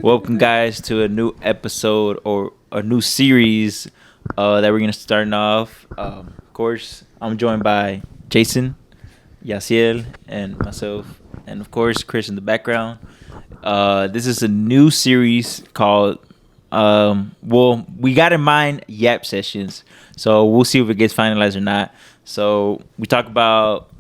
Welcome, guys, to a new episode or a new series that we're gonna start off. Of course, I'm joined by Jason, Yaciel, and myself, and of course, Chris in the background. This is a new series called. We got in mind Yap Sessions, so we'll see if it gets finalized or not. So we talk about.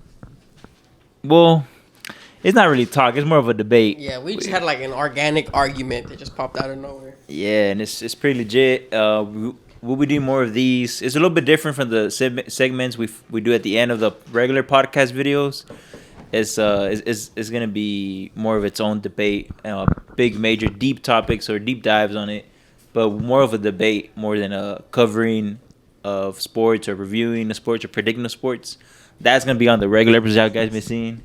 It's not really talk. It's more of a debate. Yeah, we just had like an organic argument that just popped out of nowhere. Yeah, and it's pretty legit. We'll be doing more of these. It's a little bit different from the segments we do at the end of the regular podcast videos. It's gonna be more of its own debate, big major deep topics or deep dives on it, but more of a debate more than a covering of sports or reviewing the sports or predicting the sports. That's gonna be on the regular episodes you guys been seeing.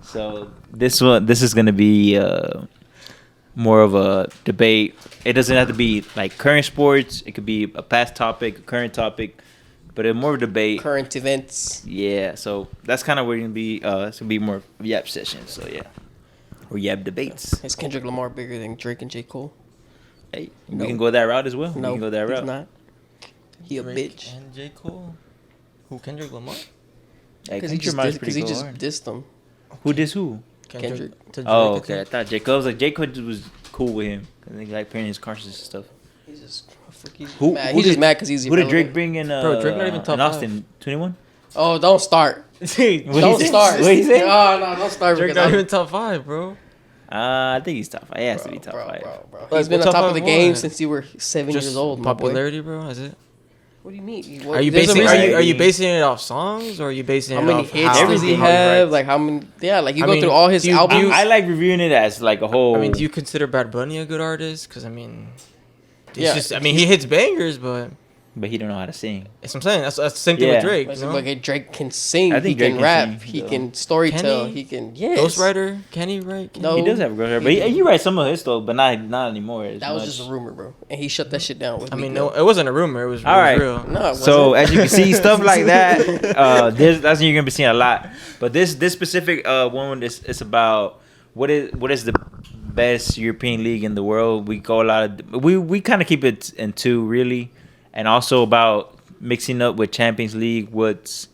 So this is gonna be more of a debate. It doesn't have to be like current sports. It could be a past topic, a current topic, but it's more of a debate. Current events. Yeah. So that's kind of where you're gonna be. It's gonna be more Yap sessions. So yeah, or Yap debates. Is Kendrick Lamar bigger than Drake and J. Cole? Hey, we can go that route as well. No, we can go that route. He's not. He a Drake bitch. and J. Cole? Who, Kendrick Lamar? Because he just dissed him. Who dissed who? Kendrick. Oh, okay. I thought J. Cole was like J. Cole was cool with him. I think like playing his conscious and stuff. He's just Mad. He's just mad because he's Who did Drake bring in? Bro, Drake not even top in Austin 21. Oh, don't start. Don't start. What he say? No, don't start. Drake not even top 5, bro. I think he's top 5. He has to be top 5. Bro. He's been on top of the game since you were 7 years old. Popularity, bro. Is it? What do you mean? Are you basing it off songs or are you basing how it many off hits does he have? Like how many? Yeah, like you go through all his albums. I like reviewing it as like a whole. I mean, do you consider Bad Bunny a good artist? Because I mean, yeah. He hits bangers, but he don't know how to sing. That's what I'm saying. That's the same thing with Drake. You know? Like Drake can sing. I think he can rap. Sing, he can storytell. He can Ghostwriter. Can he write? No, he does have a ghostwriter, but he writes some of his stuff, but not anymore. That was just a rumor, bro, and he shut that shit down. No, it wasn't a rumor. It was all right. real. No, it wasn't. So as you can see, stuff like that. That's what you're gonna be seeing a lot. But this specific one is about what is the best European league in the world. We go a lot of we kind of keep it in two really, and also about mixing up with Champions League. What's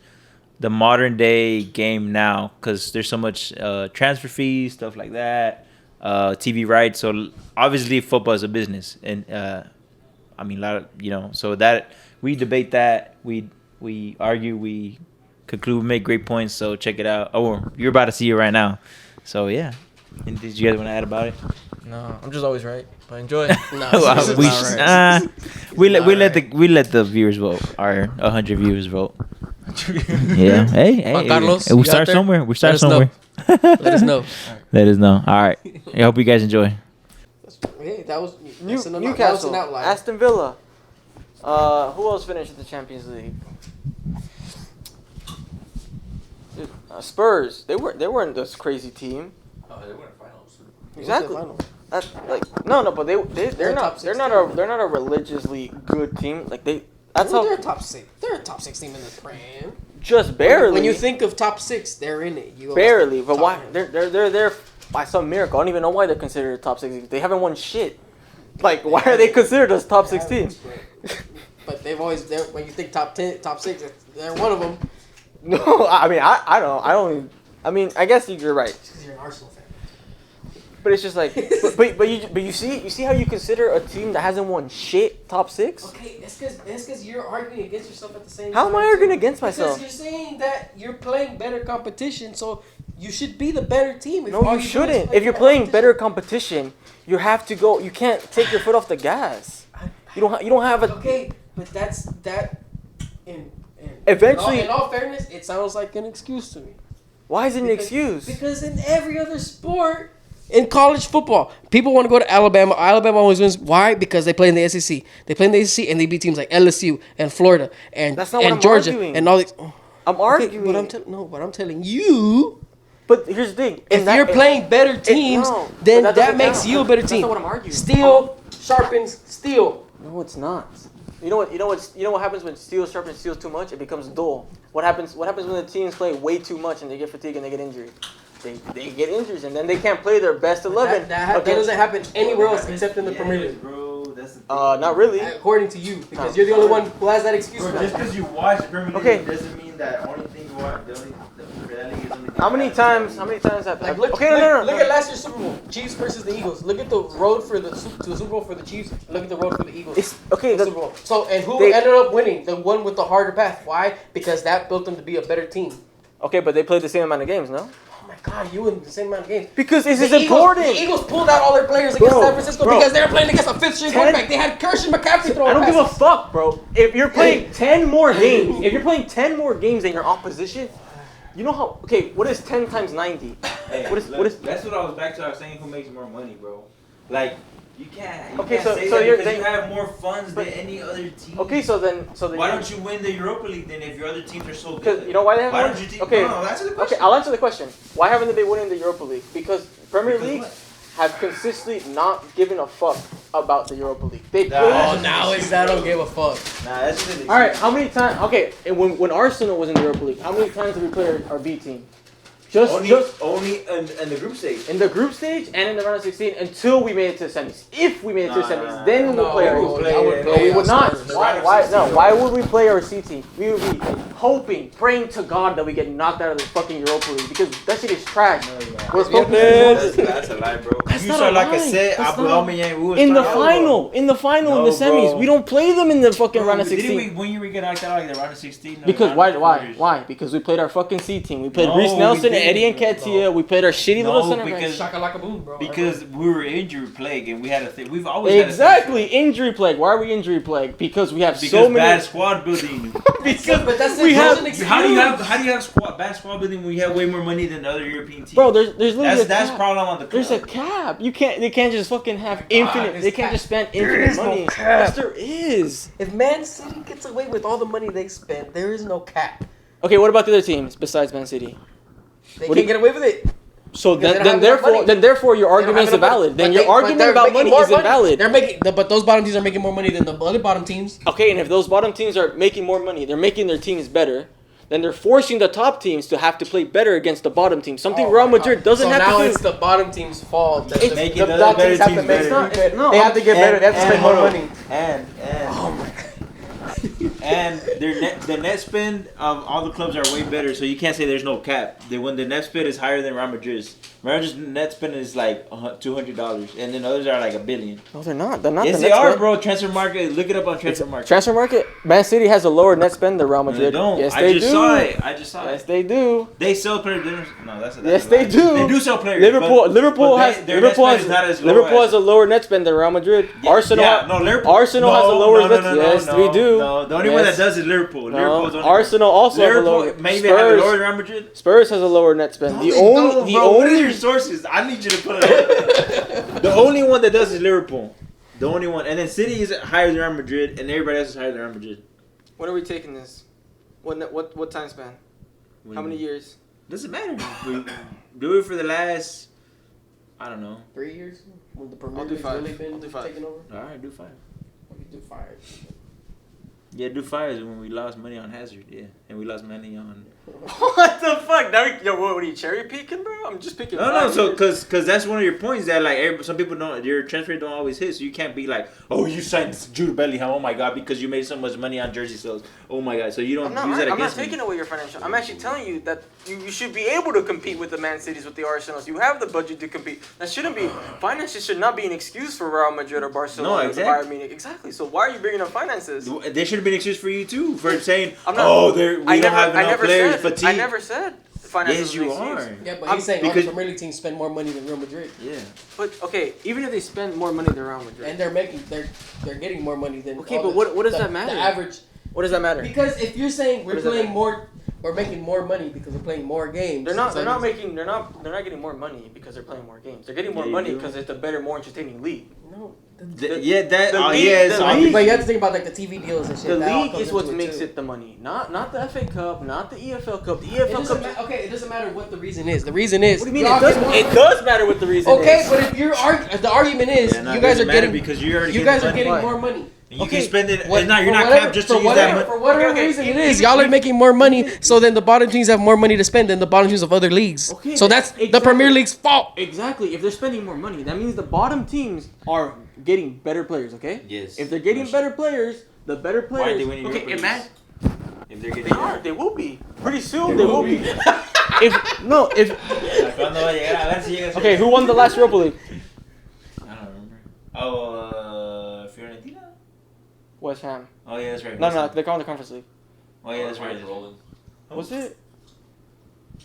the modern day game now? Because there's so much transfer fees, stuff like that, TV rights. So obviously football is a business, and I mean a lot of So that we debate that, we argue, we conclude, we make great points. So check it out. Oh, you're about to see it right now. So yeah. And did you guys want to add about it? No, I'm just always right. But enjoy. We let the viewers vote. Our 100 viewers vote. Yeah. Hey. Carlos, we start somewhere. We start somewhere. Let us know. Let us know. All right. I hope you guys enjoy. Hey, that was Newcastle, Aston Villa. Who else finished in the Champions League? Dude, Spurs. They weren't this crazy team. Oh, they were in finals. Exactly. That's like no, but they're not a religiously good team. Like they're a top 6. They're a top 6 team in the Prem. Just barely. When you think of top 6, they're in it. Barely, but why? They're there by some miracle. I don't even know why they're considered a top 6. They haven't won shit. Like why are they considered a top 6 team? But they've always when you think top 10, top 6, they're one of them. No, I mean I don't. I mean I guess you're right. Because you're an Arsenal fan. But it's just like, but you see how you consider a team that hasn't won shit top 6? Okay, that's because you're arguing against yourself at the same time. How am I arguing against myself? Because you're saying that you're playing better competition, so you should be the better team. No, you shouldn't. If you're playing better competition, you have to go. You can't take your foot off the gas. You don't have a. Okay, but that's that. Eventually, in all fairness, it sounds like an excuse to me. Why is it an excuse? Because in every other sport. In college football, people want to go to Alabama. Alabama always wins. Why? Because they play in the SEC. They play in the SEC and they beat teams like LSU and Florida and Georgia arguing. and all these. I'm arguing. But I'm telling you. But here's the thing: if you're playing better teams, then that makes you a better team. That's not what I'm arguing. Steel sharpens steel. No, it's not. You know what happens when steel sharpens steel too much? It becomes dull. What happens when the teams play way too much and they get fatigued and they get injured? they get injuries and then they can't play their best 11. That doesn't happen anywhere else except in the Premier League. Bro, that's the thing. Not really. According to you, because you're the only one who has that excuse. Bro, just because you watch the Premier League doesn't mean that only thing you watch. The league is only. How many times have? Like, Look at last year's Super Bowl, Chiefs versus the Eagles. Look at the road to the Super Bowl for the Chiefs. And look at the road for the Eagles. Okay, the Super Bowl. So, and who ended up winning? The one with the harder path. Why? Because that built them to be a better team. Okay, but they played the same amount of games, no? Oh my God, you in the same amount of games. Because this is important. The Eagles pulled out all their players against San Francisco because they were playing against a fifth-string quarterback. They had Christian McCaffrey throwing I don't passes. give a fuck, bro. If you're playing 10 more games, than your opposition, you know how? Okay, what is 10 times 90? Hey, what is? That's what I was back to. I was saying who makes more money, bro. Like you can't. Okay, can't say so that you're because you have more funds than any other team. Okay, so then why don't you win the Europa League then if your other teams are so Because good? you know why they haven't Why won? don't you team? Okay, No, answer the question. Okay, I'll answer the question. Why haven't they been winning the Europa League? Because Premier Because League what? have consistently not given a fuck about the Europa League. They play. Oh, now it's I don't give a fuck. Nah, that's just All right, how many times? Okay, and when Arsenal was in the Europa League, how many times did we play our B team? Only in the group stage. In the group stage and in the round of 16 until we made it to the semis. If we made it to the semis, then we'll play our we'll team. play No, we would not. The Why? round of Why? 16, No. Why would we play our C team? We would be hoping, praying to God that we get knocked out of the fucking Europa League because that shit is trash. We're supposed That's a lie, bro. That's You not saw a like I lie. said, That's Abu not- Dhabi, we was in the trying- final, in the No, semis, bro. we don't play them in the fucking round of Didn't 16. when you were get knocked out like the round of 16? No, Because round of why? quarters. Why? Because we played our fucking C team. We played No, Reece we Nelson, didn't, Eddie Nketiah. We played our shitty little No, center because- backs. Shaka like a boom, bro. Because we were injury plague and we had a thing. We've always had a Exactly, injury plague. Why are we injury plague? Because we have because so many. bad squad building. Because but that's we it. have. Those are the How do you have bad squad building when you have way more money than other European teams? Bro, there's literally that's a cap. problem on the club. There's a cap. You can't. They can't just fucking have infinite. there's They can't cap. just spend There infinite is no money. cap. Yes, there is. If Man City gets away with all the money they spend, there is no cap. Okay, what about the other teams besides Man City? They What do can't get away with it. So Because they then, don't then have enough money. therefore, your They don't have argument is enough money. invalid. Then But your they- but argument they're about making money more is invalid. They're making, but those bottom teams are making more money than the other bottom teams. Okay, and if those bottom teams are making more money, they're making their teams better. Then they're forcing the top teams to have to play better against the bottom team. Something Real Madrid doesn't so have now to do. it's the bottom team's fault. That It's making the the top better teams have to teams make better. No, they have to get better. They have to spend more hold on. money. And Oh my god. and the net spend of all the clubs are way better, so you can't say there's no cap. When the net spend is higher than Real Madrid's. Real Madrid's net spend is like $200, and then others are like $1 billion. No, they're not. They're not. Yes, the they net are, spend. bro. Transfer market. Look it up on transfer market. Transfer market. Man City has a lower net spend than Real No, they Madrid. don't. Yes, I they just do. saw it. I just saw Yes, it. they do. They sell players. No, that's Yes, a they lie. do. They do sell players. Liverpool but has their net spend is not as low Liverpool as- has a lower net spend than Real Madrid. Yeah, Arsenal. yeah, no, Liverpool. Arsenal has a lower net. Yes, we do. No, the only one that Yes. does is Liverpool. Liverpool's No. only Arsenal also have a Liverpool lower. maybe have a Spurs. lower than Real Madrid. Spurs has a lower net spend. No, The they only, don't, the bro. What is only. your sources? I need you to put it up. The only one that does is Liverpool. The only one, and then City is higher than Real Madrid, and everybody else is higher than Real Madrid. When are we taking this? What time span? How many years? Doesn't matter. We do it for the last. I don't know. 3 years when the I'll Premier do League's 5. really been I'll do 5. taken over. All right, do 5. We do 5. Yeah, do 5 is when we lost money on Hazard. Yeah, and we lost money on. What the fuck? Now, what are you cherry picking, bro? I'm just picking. No, so because that's one of your points that like some people don't, your transfer don't always hit, so you can't be like, oh, you signed Jude Bellingham, oh my god, because you made so much money on jersey sales, oh my god, so you don't use that I'm not against taking me. away your financial. I'm actually telling you that you should be able to compete with the Man Cities, with the Arsenals. You have the budget to compete. That shouldn't be finances should not be an excuse for Real Madrid or Barcelona. No, exactly. Or Bayern Munich. Exactly. So why are you bringing up finances? There should have been an excuse for you too for saying, I'm not- oh, we don't have enough players, fatigue. I never said finances. Yes, you was an are. excuse. Yeah, but he's saying all because- the Premier League teams spend more money than Real Madrid, Yeah. But okay, even if they spend more money than Real Madrid, and they're getting more money than. Okay, all but the- what does the- that matter? The average. what does that matter? Because if you're saying we're What does that playing matter? more, we're making more money because we're playing more games. They're not. it's They're like- not getting more money because they're playing more games. They're getting more Yeah, you money do. because it's a better, more entertaining league. No. The But league- it's the all- league- But you have to think about like the TV deals and shit. The That all league comes is what into makes too. it the money, not the FA Cup, not the EFL Cup. The It EFL doesn't Cup. okay, it doesn't matter what the reason is. The reason is. What do you mean? y'all get more- It does matter what the reason Okay, is. but if you're the argument is Yeah, no, you it guys doesn't are matter getting because you're already you getting guys are money. getting Why? more money. And you can spend it. What- It's not, you're for not whatever- capped just to for use whatever, that for money. whatever Okay, reason it even- is. Y'all are making more money, so then the bottom teams have more money to spend than the bottom teams of other leagues. Okay, So that's the exactly. Premier League's fault. Exactly. If they're spending more money, that means the bottom teams are getting better players. Okay. Yes. If they're getting better players, the better Why are players. they winning okay, Europa imagine. If they're getting They are. They will be. Pretty soon they will be. If ¿Cuándo va a llegar? A ver si llega. okay, who won the last Europa League? I don't remember. Oh, Fiorentina? West Ham. Oh, yeah, that's right. No, they're calling the Conference League. Oh, yeah, that's right. Was it?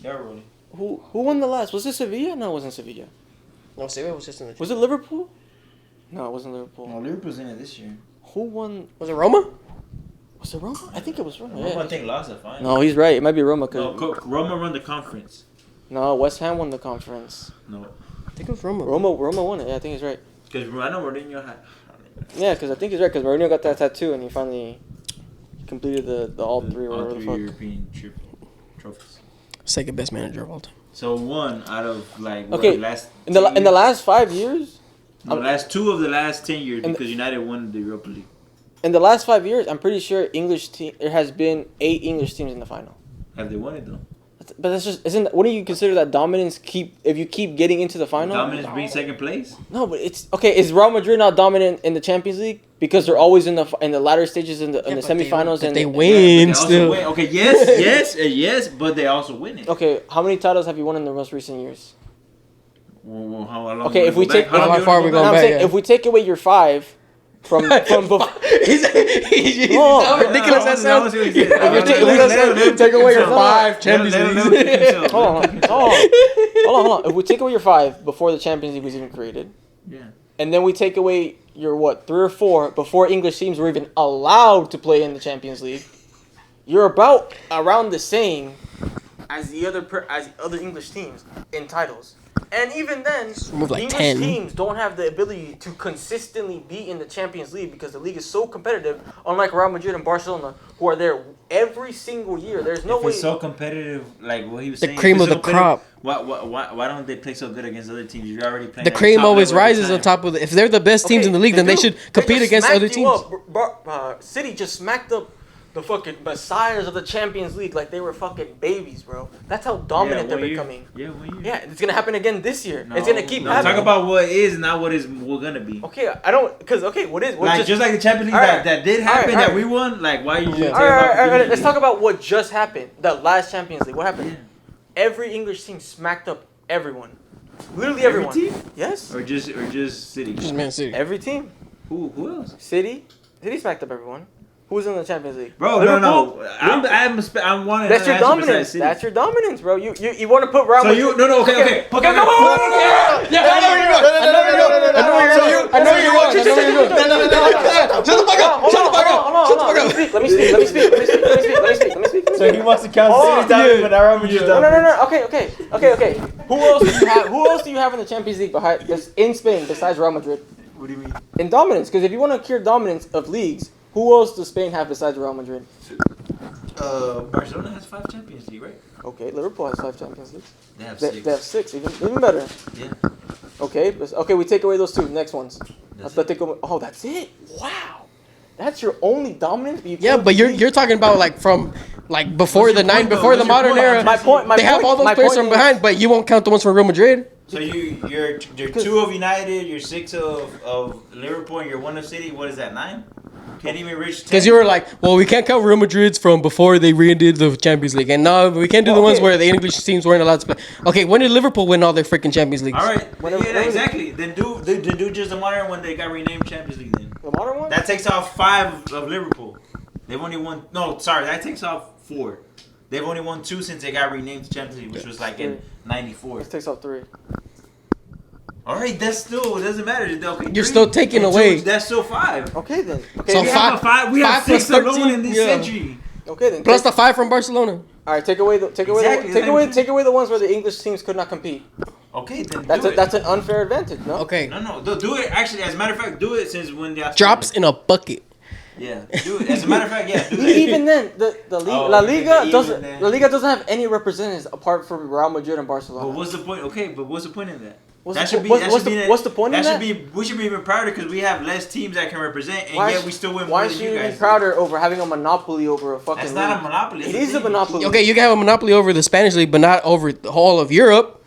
They're rolling. Who won the last? Was it Sevilla? No, it wasn't Sevilla. No, Sevilla was just in the. Was it Liverpool? No, it wasn't Liverpool. No, Liverpool's in it this year. Who won? Was it Roma? Was it Roma? I think it was Roma. Roma, Yeah. I think, lost that final. No, he's right. It might be Roma. No, Cause Roma won the conference. no, West Ham won the conference. No. I think it was Roma. Roma won it. Yeah, I think he's right. Because I know Mourinho had. Yeah, because I think he's right. Because Mourinho got that tattoo and he finally completed the all three or whatever the fuck. European trophies. Second best manager of all time. So one out of like Okay, what, last In the 10 in the years? last 5 years, No, last 2 of the last 10 years And- because United won the Europa League. in the last 5 years, I'm pretty sure there has been 8 English teams in the final. Have they won it though? But that's just wouldn't you consider that dominance if you keep getting into the final? Dominance being second place. No, but it's okay. Is Real Madrid not dominant in the Champions League because they're always in the latter stages in the but semifinals they and win But they also still. win. Okay, yes, but they also win it. Okay, how many titles have you won in the most recent years? Well, how long? Okay, if we take How far we No, going I'm back, saying yeah. if we take away your 5 from before. he's Oh, how ridiculous that sounds. Take away your 5 Champions Leagues. Hold on. If we take away your 5 before the Champions League was even created, Yeah. and then we take away your 3 or 4 before English teams were even allowed to play in the Champions League, you're about around the same as the other English teams in titles. And even then, Move like English 10. teams don't have the ability to consistently be in the Champions League because the league is so competitive. Unlike Real Madrid and Barcelona, who are there every single year. There's no If way. it's so competitive, like what he was The saying, cream if it's of so the crop. Why don't they play so good against other teams? You're already playing. The at cream top always level every rises on time. top of the. If they're the best teams in the league, then they do. should They compete just against smacked other you teams. up. City just smacked up the fucking messiahs of the Champions League like they were fucking babies, bro. That's how dominant one they're year. becoming. Yeah, 1 year. Yeah, it's gonna happen again this year. No, it's gonna keep no, happening. Talk about what is, not what is. We're gonna be. Okay, I don't, cause what is Like just like the Champions League Alright. that did happen Alright. that we won. Like why you? Yeah. all right. Let's talk about what just happened. The last Champions League. What happened? Yeah. Every English team smacked up everyone. Literally Every everyone. team? Yes. Or just City. Just Man City. Every team. Who else? City smacked up everyone. Who's in the Champions League? Bro, Liverpool? no. I'm wanting. That's your to ask you dominance. besides City. That's your dominance, bro. You want to put Real So Madrid? you no okay. No, I know where you're going. Shut the fuck up! Shut the fuck up! Let me speak. So he wants to count Oh, City down, but our Real No. Okay. Who else do you have in the Champions League in Spain besides Real Madrid? What do you mean? In dominance, because if you want to cure dominance of leagues, who else does Spain have besides Real Madrid? Barcelona has 5 Champions League, right? Okay, Liverpool has 5 Champions Leagues. They have They 6. have 6, even better. Yeah. Okay, we take away those 2. Next ones. That's Oh, that's it. Wow, that's your only dominance. Yeah, but you're talking about like from like before What's the your point, though? before the What's your modern point? era. My point. They have all those my players point from is- behind, but you won't count the ones from Real Madrid. So you're 2 of United, you're 6 of Liverpool, and you're 1 of City. What is that? 9? Can't even reach 10. Because you were like, well, we can't count Real Madrid's from before they redid the Champions League, and no, we can't do the ones Okay. where the English teams weren't allowed to play. Okay, when did Liverpool win all their freaking Champions Leagues? All right. Whenever- Yeah, exactly. Then do just the modern one. They got renamed Champions League. Then The modern one. that takes off 5 of Liverpool. They've only won. No, sorry, that takes off 4. They've only won 2 since they got renamed to Champions League, which was like in '94. This takes out 3. All right, that's still it doesn't matter. Okay, You're 3 still taking and away. 2, that's still 5. Okay then. Okay. So We five- have a 5. We have 5 plus 6 alone 13, in this yeah. century. Okay then. Plus the 5 from Barcelona. All right, take away the ones where the English teams could not compete. Okay, then That's an unfair advantage, no? Okay, No, do it. Actually, as a matter of fact, do it since when they drops in a bucket. Yeah, do it. As a matter of fact, yeah, do it. Even then, the Oh, La even Liga then. doesn't have any representatives apart from Real Madrid and Barcelona. But what's the point? Okay, but what's the point in that? What's the point in that? We should be even prouder because we have less teams that can represent, and yet we still win more Why than should you you guys be prouder over having a monopoly over a fucking That's league? not a monopoly. It is a monopoly. Okay, you can have a monopoly over the Spanish league, but not over the whole of Europe.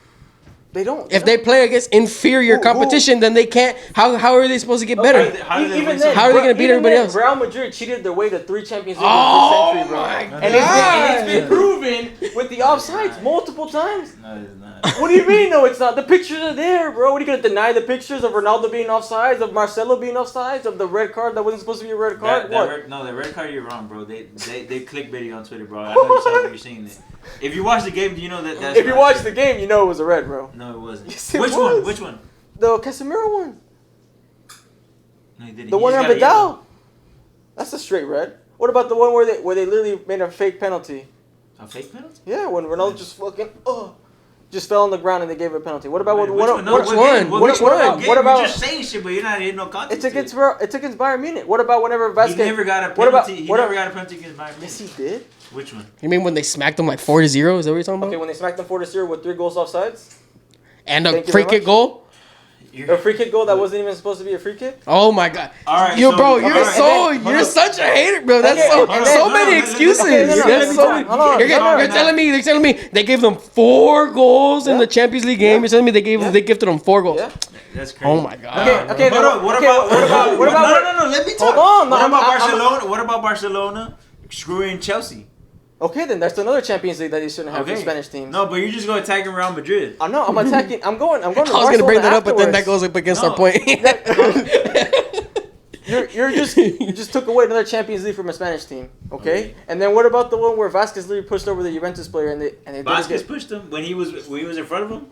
They don't. If they play against inferior competition, then they can't. How are they supposed to get better? How are they going to beat everybody else? Real Madrid cheated their way to 3 Champions Leagues Oh in this century, bro. my And it's been proven with the offsides multiple times. No, it's not. What do you mean? No, it's not. The pictures are there, bro. What are you gonna deny the pictures of Ronaldo being offsides, of Marcelo being offsides, of the red card that wasn't supposed to be a red card? The red card, you're wrong, bro. They clickbaited on Twitter, bro. I know you're seeing it. If you watch the game, do you know that? That's if you watch the game, you know it was a red, bro. No, it wasn't. Yes, it Which was. one? Which one? The Casemiro one. No, he didn't. The He one just on got a yellow. Vidal. That's a straight red. What about the one where they literally made a fake penalty? A fake penalty? Yeah, when Ronaldo just fucking just fell on the ground and they gave it a penalty. What about Which what one? No, which what one? game? Which What one? game? What about- You're just saying shit, but you're not hitting no context. it's against Bayern Munich. What about whenever Vasquez? He never got a penalty. What about He what never about- got a penalty against Bayern Munich. Yes, he did. Which one? You mean when they smacked them like 4-0? Is that what you're talking about? Okay, when they smacked them 4-0 with 3 goals offsides, And a Thank you free very kick goal? a free kick goal that wasn't even supposed to be a free kick. Oh my god. All right, Yo, so- bro, all you're right, so and then- you're such a hater, bro. That's Okay, so hold on, so hold many on, excuses. okay, no, no, That's no, so hold on, you're telling me they gave them 4 goals in the Champions League game. You're telling me they gifted them 4 goals. Yeah. That's crazy. Oh my god. Okay, Hold on, what about? No. Let me talk. Hold on, What about I'm- Barcelona? What about Barcelona screwing Chelsea? Okay, then that's another Champions League that you shouldn't have for Spanish teams. No, but you're just going to attack Real Madrid. I'm not. I'm attacking. I'm going. I was gonna bring that up, but then that goes up against No. our point. You just took away another Champions League from a Spanish team, okay? And then what about the one where Vasquez literally pushed over the Juventus player and they Vasquez pushed him when he was in front of him.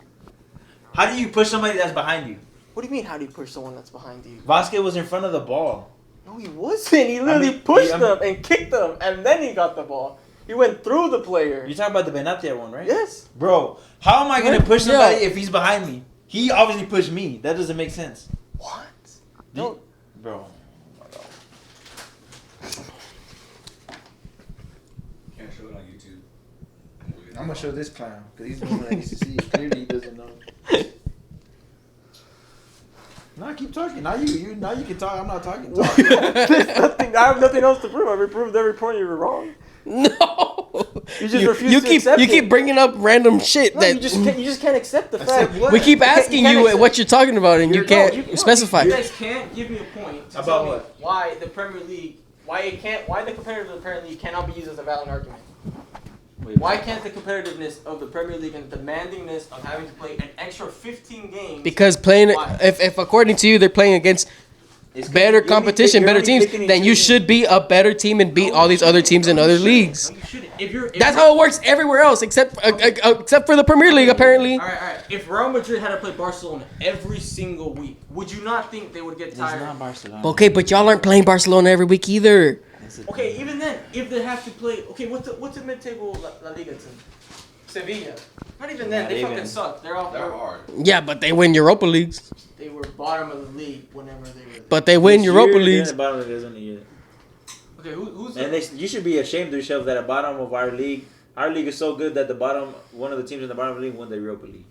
How do you push somebody that's behind you? What do you mean? How do you push someone that's behind you? Vasquez was in front of the ball. No, he wasn't. He literally pushed them and kicked them, and then he got the ball. He went through the player. You're talking about the Benatia one, right? Yes. Bro, how am I gonna push Yeah. somebody if he's behind me? He obviously pushed me. That doesn't make sense. What? No, bro. Can't show it on YouTube. I'm gonna show this clown because he's the one that needs to see it. Clearly, he doesn't know. Nah, keep talking. Now you can talk. I'm not talking. I have nothing else to prove. I proved every point you were wrong. No. You just refuse to accept you it. keep bringing up random shit No, that you just can't accept the fact. what? we keep You can't- asking you can't you accept- what you're talking about and you can't specify. You guys can't give me a point to About tell me what? why the Premier League, why the competitiveness of the Premier League cannot be used as a valid argument. Why can't the competitiveness of the Premier League and the demandingness of having to play an extra 15 games? Because playing, Why? if according to you they're playing against better competition, better teams, then you should be a better team and beat all these other teams in other leagues. No, you shouldn't. If That's how it works everywhere else, except for the Premier League, apparently. All right. If Real Madrid had to play Barcelona every single week, would you not think they would get It's tired? not Barcelona. Okay, but y'all aren't playing Barcelona every week either. Okay, even then, if they have to play, okay, what's a mid-table La Liga team? Sevilla. Not even then. Not They even. fucking suck. They're hard. Yeah, but they win Europa Leagues. They were bottom of the league whenever they were. But they win Europa Leagues. Bottom of this only year. Okay, who's And you should be ashamed of yourself that at the bottom of our league is so good that one of the teams in the bottom of the league won the Europa League.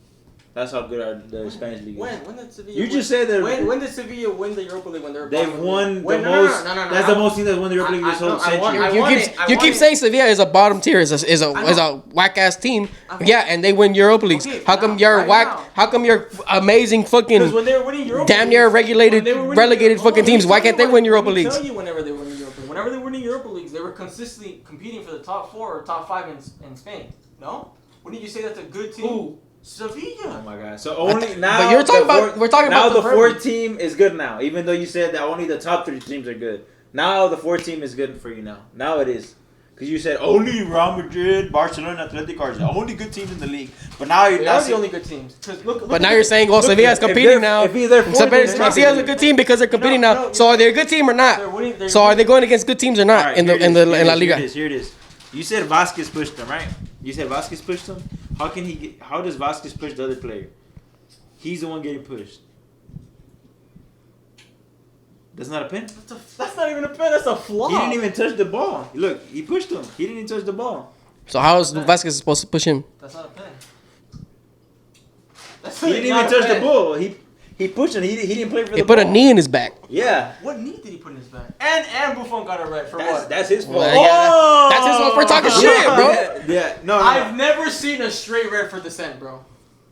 That's how good the Spanish league is. When did Sevilla? You just said that. When did Sevilla win the Europa League when they were? They've bottom of the won league? the When- most. No. That's the most team that's won the Europa League this whole century. You keep saying Sevilla is a bottom tier, is a whack ass team. Yeah, and they win Europa Leagues. Okay, How come now- you're right whack? now. How come you're amazing Because fucking when they were winning Europa damn near Leagues- regulated, when they were winning- relegated hold on, fucking let me teams? Why tell can't you they win Europa let me Leagues? tell you whenever they were winning Europa League. Whenever they were winning Europa Leagues, they were consistently competing for the top 4 or top 5 in Spain. No? Wouldn't you say that's a good team? Who? Sevilla. Oh my god! So only now. But you're talking about. We're talking now about the Premier fourth League. team is good now. Even though you said that only the top 3 teams are good. Now the fourth team is good for you now. Now it is. Because you said only Real Madrid, Barcelona, Atletico are the only good teams in the league. But now you're They not are the only good teams. But now you're saying, well, Sevilla's competing now. If they're fourth, then they're not Sevilla's a good. good team because they're competing No, now. no, So are they a good team or not? So are they going against good teams or not Alright, in here it the is, in La Liga? Here it is. You said Vasquez pushed them, right? You said Vasquez pushed them. How does Vasquez push the other player? He's the one getting pushed. That's not a pen. That's not even a pen. That's a flaw. He didn't even touch the ball. Look, he pushed him. He didn't even touch the ball. So how is Vasquez supposed to push him? That's not a pen. That's He didn't even not a touch the bet. ball. He pushed it. He didn't play for He the put ball. a knee in his back. Yeah. What knee did he put in his back? And Buffon got a red for what? That's his fault. Well, yeah, that's his fault for talking shit, bro. Yeah. No. I've never seen a straight red for dissent, bro.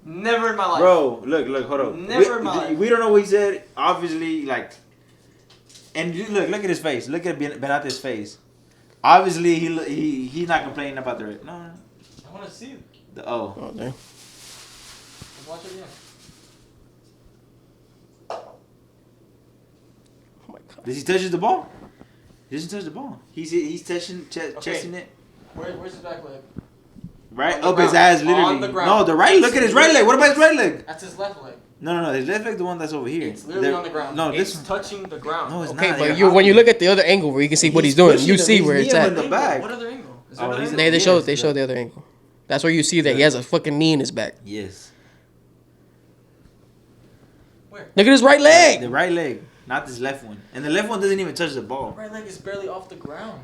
Never in my life. Bro, look, hold on. Never in my life. We don't know what he said. Obviously, like, and look at his face. Look at Benate's face. Obviously, he's not complaining about the red. No. I want to see it. Oh, there. Let's watch it again. Oh my god. Does he touch the ball? He doesn't touch the ball. He's chesting it. Where's his back leg? Right On the up his ground. ass, literally. On the ground. No, the right. Look at his right leg. What about his right leg? That's his left leg. No. His left leg, the one that's over here. It's literally on the ground. No, it's this one. touching the ground. No, it's Okay, not. but when you look at the other angle where you can see what he's doing, you see where it's in at. the back. What other angle? Is there Oh, another he's- angle? They show the other angle. That's where you see that he has a fucking knee in his back. Yes. Where? Look at his right The leg. right leg, not this left one. And the left one doesn't even touch the ball. Right leg is barely off the ground.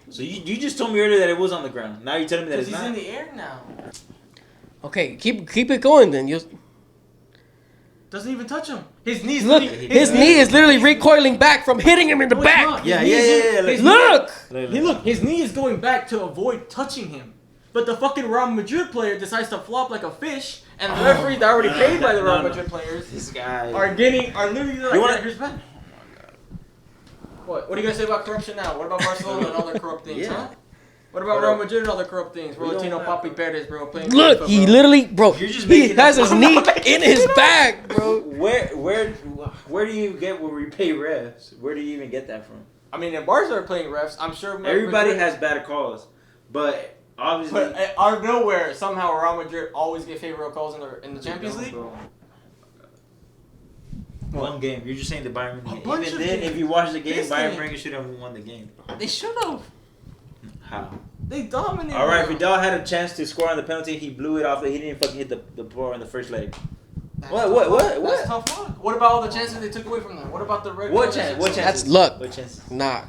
So you just told me earlier that it was on the ground. Now you're telling me that Because it's he's not. in the air now. Okay, keep it going then. Doesn't even touch him. His knees. Look, his knee is literally recoiling back from hitting him in the No, it's back. not. Yeah. His Look! Look, his knee is going back to avoid touching him. But the fucking Real Madrid player decides to flop like a fish, and the referees that are already paid by the Real Madrid players This guy. are literally like, wanna- here's back. What are you gonna say about corruption now? What about Barcelona and all their corrupt things, Yeah. huh? What about Real Madrid and all their corrupt things? We don't Florentino have- Papi Perez, bro, playing Look, FIFA, he bro. literally, bro, You're just he making has up- his knee in his back, bro. Where do you get where we pay refs? Where do you even get that from? I mean, if Barca are playing refs, I'm sure Everybody Madrid- has bad calls, but obviously. But out of nowhere, somehow Real Madrid always get favorable calls in the Champions League. One game. You're just saying the Bayern. A Even bunch of then, games. if you watch the game, This Bayern game. Munich should have won the game. They should have. How? They dominated. All right, them. Vidal had a chance to score on the penalty. He blew it off. He didn't fucking hit the ball in the first leg. That's What? tough What? luck. What? That's tough luck. What about all the chances they took away from them? What about the red? What cards? chance? What chance? That's luck. What chance? Nah.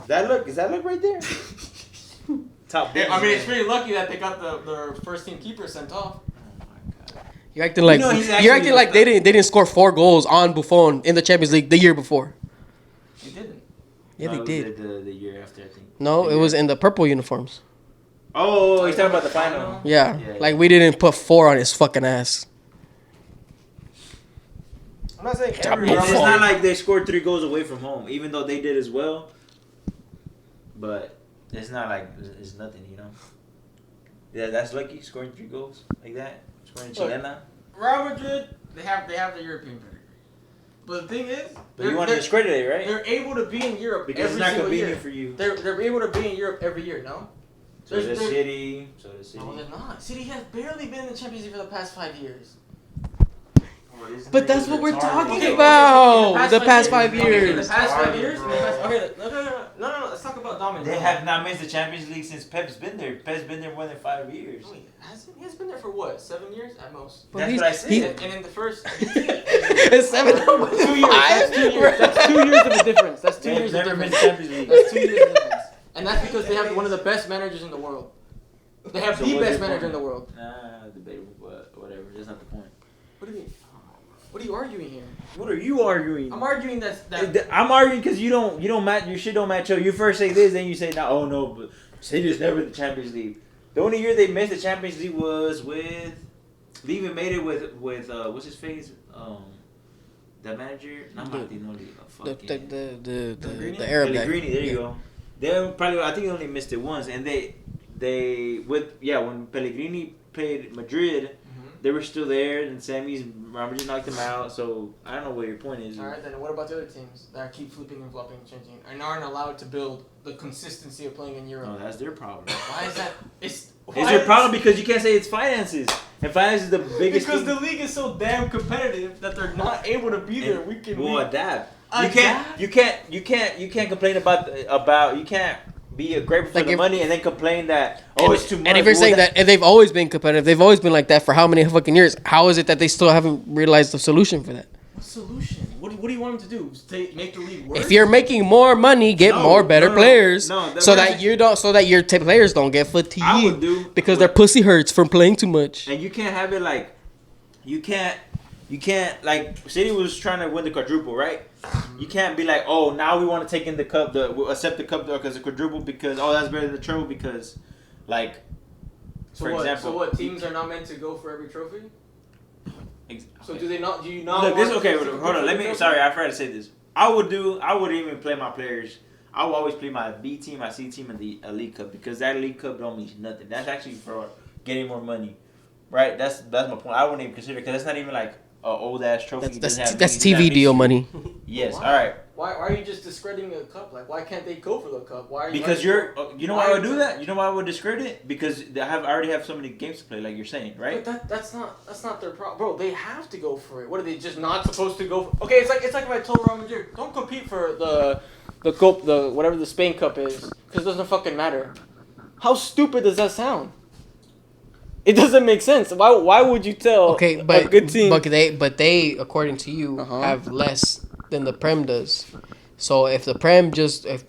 That look? Is that look right there? Top. Yeah, I mean, it's man. pretty lucky that they got their first team keeper sent off. Oh my god. You're acting like You know, he's you're actually acting like they didn't score 4 goals on Buffon in the Champions League the year before. They didn't. Yeah, No, they it was did. The year after, I think. No, The it year was after. in the purple uniforms. Oh, he's talking about the final. Yeah, Yeah, like we didn't put 4 on his fucking ass. I'm not saying Top every It's Buffon. just not like they scored 3 goals away from home, even though they did as well. But it's not like it's nothing, you know. Yeah, that's lucky scoring 3 goals like that. Scoring Look, Chilena. Real Madrid, they have the European pedigree. But the thing is, But you want to discredit it, right? they're able to be in Europe Because it's every not single convenient year. for you. They're able to be in Europe every year, no? So the They're- city. So the city. No, they're not. City has barely been in the Champions League for the past 5 years. But that's what we're talking Okay, about. okay, The past 5 Okay, years. in the past 5 Retarded, years? bro. Okay, no. Let's talk about dominance. They have not missed the Champions League since Pep's been there. Pep's been there more than 5 years. Wait, he has been there for what? 7 years at most. But That's he's- what I said. he- And in the first It's 7 2 years. That's 2 years. That's 2 years of a difference. That's 2 They've years of never been difference. to Champions League. That's 2 years of difference. And that's because they have one of the best managers in the world. They have So the what's best your manager point? in the world. Nah, debatable, but whatever. That's not the point. What do you mean? What are you arguing here? What are you arguing? I'm arguing that I'm arguing because you don't match. Your shit don't match up. You first say this, then you say no. Oh no, but City's never the Champions League. The only year they missed the Champions League was with. They even made it with what's his face? That manager, not Martinelli. The Arab guy. Pellegrini. There you go. They probably. I think they only missed it once, and they when Pellegrini played Madrid. They were still there, and Sammy's Robert just knocked them out. So I don't know what your point is. All right, then what about the other teams that keep flipping and flopping and changing and aren't allowed to build the consistency of playing in Europe? No, that's their problem. Why is that? It's your problem because you can't say it's finances, and finance is the biggest. Because thing. the league is so damn competitive that they're not able to be there. We can We'll adapt. Adapt? You can't complain about you can't be grateful for Like the if- money and then complain that it's too much. And if you're saying that and they've always been competitive, they've always been like that for how many fucking years? How is it that they still haven't realized the solution for that? What solution? What do you want them to do? Make the league worse? If you're making more money, get No, more better no, players, no, that's so what that I'm- you don't, so that your players don't get I would fatigued do because their pussy hurts from playing too much. and you can't have it like you can't like City was trying to win the quadruple, right? You can't be like, oh, now we want to take in the cup, we'll accept the cup because the quadruple because that's better than the treble because, like, for example. So what? Teams are not meant to go for every trophy. So do they not? Do you not? Look, want this okay. teams to Hold go on. for Let the me. trophy? Sorry, I forgot to say this. I would even play my players. I would always play my B team, my C team, and the Elite Cup because that Elite Cup don't mean nothing. That's actually for getting more money, right? That's my point. I wouldn't even consider because that's not even like an old ass trophy. That's Doesn't have that's meaning, TV deal money. Yes. Why? All right. Why are you just discrediting the cup? Like, why can't they go for the cup? Why? Are you Because you know why I would do that? You know why I would discredit it? Because I already have so many games to play, like you're saying, right? But that's not their problem, bro. They have to go for it. What are they just not supposed to go for? Okay, it's like if I told Real Madrid, don't compete for the cup, the whatever the Spain Cup is, because it doesn't fucking matter. How stupid does that sound? It doesn't make sense. Why would you tell Okay, a but good team? but they according to you Uh-huh. have less than the Prem does. So if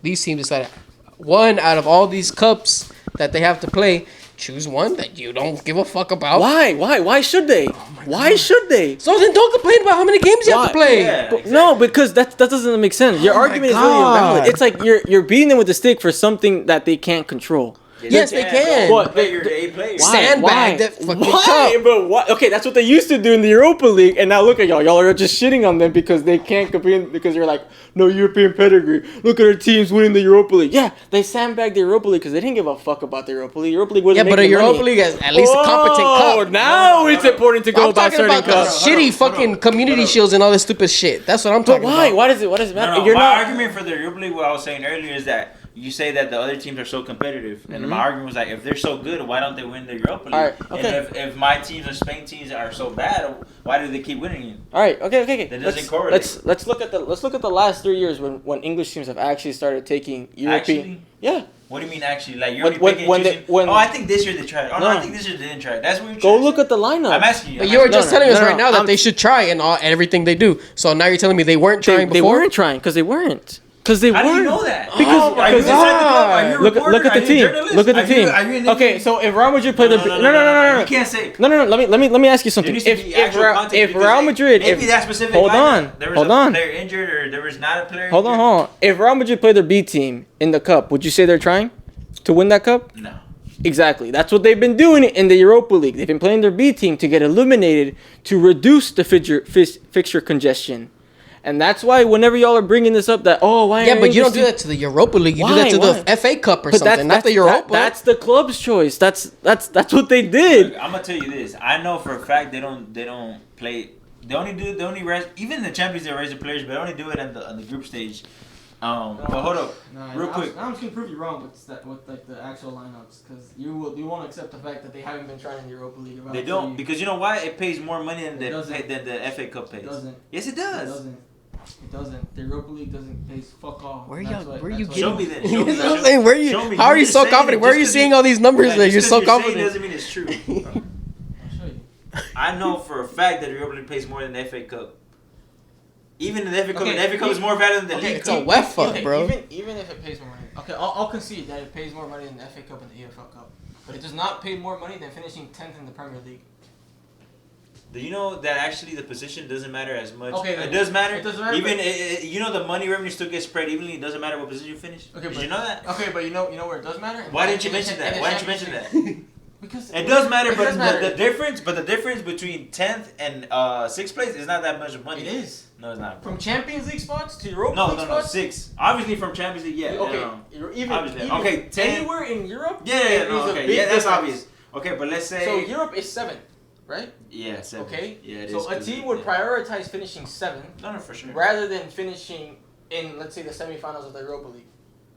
these teams decide one out of all these cups that they have to play, choose one that you don't give a fuck about. Why should they? Why should they? So then don't complain about how many games you have to Why? play. Yeah. But no, because that doesn't make sense. Your Oh my argument is really God. invalid. It's like you're beating them with a stick for something that they can't control. Yes, they can. What? You're the A player. Why? Sandbag that fucking cup. But why? Okay, that's what they used to do in the Europa League, and now look at y'all. Y'all are just shitting on them because they can't compete because you're like, no European pedigree. Look at our teams winning the Europa League. Yeah, they sandbagged the Europa League because they didn't give a fuck about the Europa League. Europa League wasn't Yeah, but a making Europa money. League has at least a competent Oh, cup. now it's important to go I'm about talking certain about the cups. shitty fucking community shields and all this stupid shit. That's what I'm But talking why? about. Why does it matter? No, You're my not. argument for the Europa League, what I was saying earlier, is that you say that the other teams are so competitive, and Mm-hmm. my argument was like, if they're so good, why don't they win the Europa League? All right, okay. And if my teams or Spain teams are so bad, why do they keep winning it? All right, okay. That doesn't correlate. Let's look at the last 3 years when English teams have actually started taking European. Actually? Yeah. What do you mean actually? Like you're When- only when- picking when and they- choosing? when- Oh, I think this year they tried. Oh no, No. I think this year they didn't try. That's what you're Go trying to look say? at the lineup. I'm asking you. But you were just telling us no, right now that I'm- they should try and everything they do. So now you're telling me they weren't trying They before? weren't trying because they weren't. Because they How do weren't. you know that? Because- are you because- inside the club? Are you a Look reporter? at the Are you a team. journalist? Look at the Are you- team. are you in Okay, the so if Real Madrid played the no. You can't say. No. Let me ask you something. There needs to be actual context If because Real Madrid, maybe if that specific hold lineup, on, there was hold a on. player injured or there was not a player. Hold on. If Real Madrid played their B team in the cup, would you say they're trying to win that cup? No. Exactly. That's what they've been doing in the Europa League. They've been playing their B team to get eliminated to reduce the fixture congestion. And that's why whenever y'all are bringing this up that, why Yeah, aren't but you don't English do that to the Europa League. You do that to Why? the FA Cup or But something, not the Europa. That's the club's choice. That's what they did. I'm gonna tell you this. I know for a fact they don't play. They only rest. Even in the Champions they raise the players, but they only do it on the group stage. But hold up, real quick. I'm just gonna prove you wrong with like the actual lineups because you won't accept the fact that they haven't been trying in the Europa League. They don't because you know why? It pays more money than It doesn't. than the FA Cup pays. It doesn't. Yes, it It does. doesn't. It doesn't. The Europa League doesn't pay fuck all. Where That's y'all- what- where that's you what- Show me then. Show me. That's what I'm Show- saying. Where you? show me. How are You're you just so saying confident? it Where are just you 'cause seeing all these numbers? That you're just so 'cause saying it confident. doesn't mean it's true. I'll show you. I know for a fact that the Europa League pays more than the FA Cup. Even in the FA Cup, Okay, the FA Cup is more valuable than the Okay, League it's a Cup. UEFA, bro. Even if it pays more money. Okay, I'll concede that it pays more money than the FA Cup and the EFL Cup, but it does not pay more money than finishing 10th in the Premier League. Do you know that actually the position doesn't matter as much? Okay, it does matter. it does matter, Even but- you know the money revenue still gets spread evenly. It doesn't matter what position you finish. Okay, Did but you know that? Okay, but you know where it does matter. Why didn't you mention In that? the Why didn't you mention Champions that? League. Because It does matter, it but does matter. the difference between 10th and 6th place is not that much money. It is. No, it's not. From Champions League spots to Europa No, League no, spots. 6. Obviously from Champions League, yeah. Okay, Obviously. even Okay, 10. anywhere in Europe. Yeah, it no, is a okay, big yeah, that's difference. obvious. Okay, but let's say. So Europe is 7th, right? Yeah, 7. Okay. Yeah, it so is a 'cause team it- would yeah. prioritize finishing 7th No, for sure. rather than finishing in, let's say, the semifinals of the Europa League.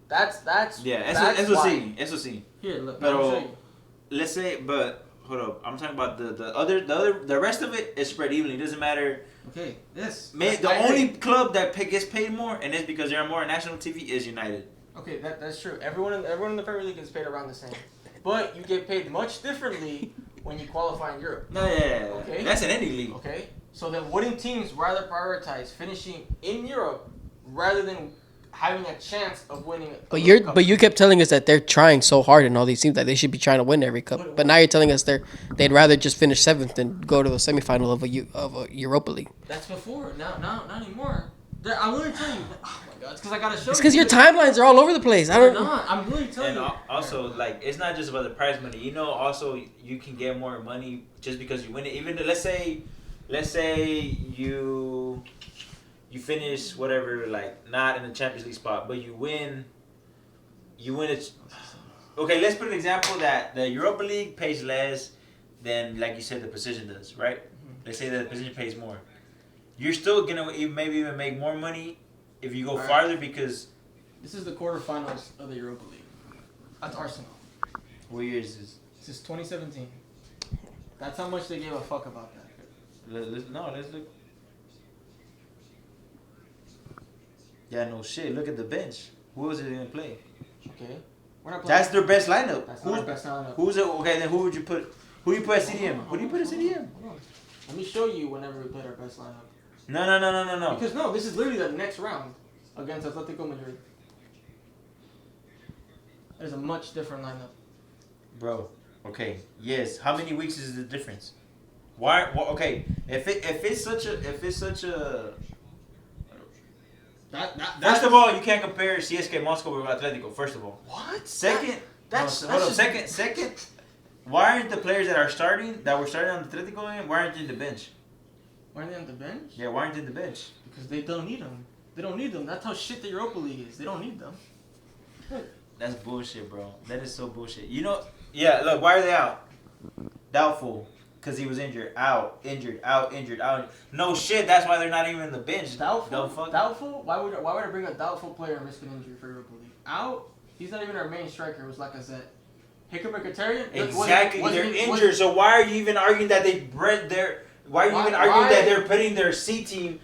That's Yeah, that's eso why. sí, eso sí. Here, look, Pero- let me show you. Let's say, but hold up, I'm talking about the rest of it is spread evenly. It doesn't matter. Okay, this. The I only agree. club that gets paid more, and it's because they're more on national TV, is United. Okay, that's true. Everyone in the Premier League is paid around the same, but you get paid much differently when you qualify in Europe. No, yeah. Okay. That's in any league. Okay, so then wouldn't teams rather prioritize finishing in Europe rather than having a chance of winning. But you kept telling us that they're trying so hard in all these teams that they should be trying to win every cup. But now you're telling us they'd rather just finish 7th than go to the semifinal of a Europa League. That's before. Now, not anymore. I'm literally telling you. Oh my god, it's because I gotta show you. It's because your timelines are all over the place. I don't. Not. I'm literally telling And you. also, like, it's not just about the prize money. You know, also you can get more money just because you win it. Even let's say you finish whatever, like not in the Champions League spot, but you win. It. Okay, let's put an example that the Europa League pays less than, like you said, the position does, right? Let's say that the position pays more. You're still gonna maybe even make more money if you go farther because. This is the quarterfinals of the Europa League. That's Arsenal. What year is this? This is 2017. That's how much they gave a fuck about that. Let's look. Yeah, no shit. Look at the bench. Who was it gonna play? Okay. We're not playing. That's their best lineup. That's not our best lineup. Who's it? Okay, then who would you put? Who you put at CDM? Who do you put at CDM? Hold on. Let me show you whenever we played our best lineup. No. Because no, this is literally the next round against Atletico Madrid. There's a much different lineup. Bro. Okay. Yes. How many weeks is the difference? Why? Well, okay. If it's such a First of all, you can't compare CSK Moscow with Atletico. First of all. What? Second. That's hold up. just- Second. Why aren't the players that were starting on the Atletico game? Why aren't they in the bench? Why are they on the bench? Yeah. Why aren't they in the bench? Because they don't need them. They don't need them. That's how shit the Europa League is. They don't need them. That's bullshit, bro. That is so bullshit. You know, yeah, look, why are they out? Doubtful. Because he was injured. Injured. No shit, that's why they're not even in the bench. Doubtful? Why would I bring a doubtful player and risk an injury for Europa League? Out? He's not even our main striker. It was Lacazette. Hickam Mkhitaryan? Exactly, they're injured. So why are you even arguing that they bred their... Why are you even arguing that they're putting their C team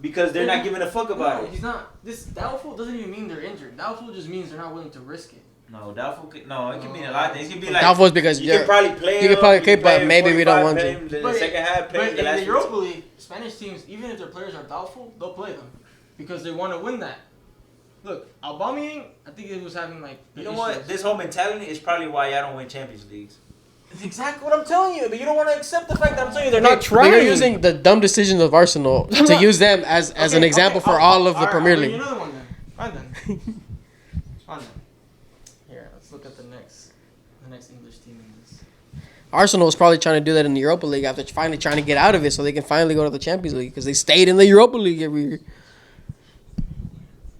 because they're not giving a fuck about it? He's not. This doubtful doesn't even mean they're injured. Doubtful just means they're not willing to risk it. No, doubtful. No, it can mean a lot of things. It can be like doubtful is because you can probably play. You can probably play, but maybe we don't want to. The second half, but in the Europa League, Spanish teams, even if their players are doubtful, they'll play them because they want to win that. Look, Aubameyang, I think he was having like. You know what? This whole mentality is probably why y'all don't win Champions Leagues. It's exactly what I'm telling you, but you don't want to accept the fact that I'm telling you they're not trying. You're using the dumb decisions of Arsenal to use them as an example for all of the Premier League. Another one then. Fine then. Fine then. Here, let's look at the next English team in this. Arsenal was probably trying to do that in the Europa League after finally trying to get out of it so they can finally go to the Champions League because they stayed in the Europa League every year.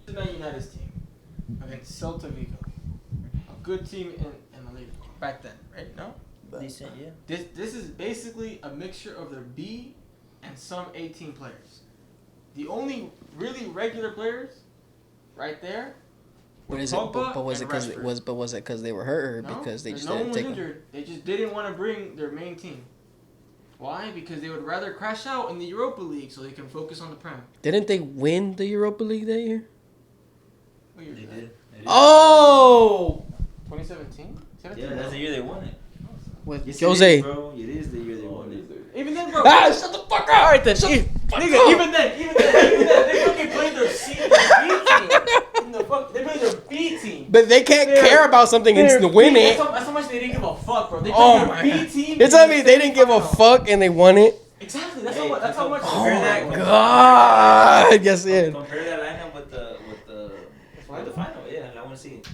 This is Man United's team against Celta Vigo. A good team in the league back then, right? No? Decent, yeah. This is basically a mixture of their B and some A-team players. The only really regular players right there. What is it? But was it because they were hurt or because they just no one didn't was take them? injured. They just didn't want to bring their main team. Why? Because they would rather crash out in the Europa League so they can focus on the Prem. Didn't they win the Europa League that year? What year They was that? did. Oh! 2017? Yeah, that's the year they won it. With Yes, Jose. It is, bro. It is the year they won it. Even then, bro. Shut the fuck up! Alright then. Even then, they fucking played their B team. They played their B team. But they can't care about something and to win it. That's how much they didn't give a fuck, bro. They played their B team. You're telling me they didn't give a fuck and they won it? Exactly. That's how much. Compare that. God! Yes, yeah. Compare that lineup with the final. Yeah, I want to see it.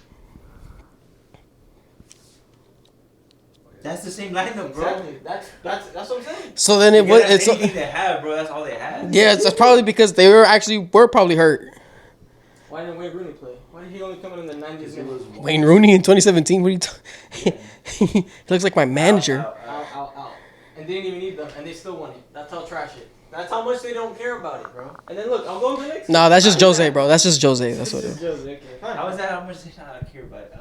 That's the same lineup, bro. Exactly. That's what I'm saying. So then it was. That's anything they have, bro. That's all they have. Yeah, it's probably because they were probably hurt. Why didn't Wayne Rooney play? Why did he only come in the 90s minutes? Wayne Rooney in 2017. What are you talking? He looks like my manager. Out. And they didn't even need them, and they still won it. That's how trash it. That's how much they don't care about it, bro. And then look, I'll go to the next. No, that's just Jose, bro. That's just Jose. That's what it is. Jose. Okay, fine. How is that? How much they not care about it?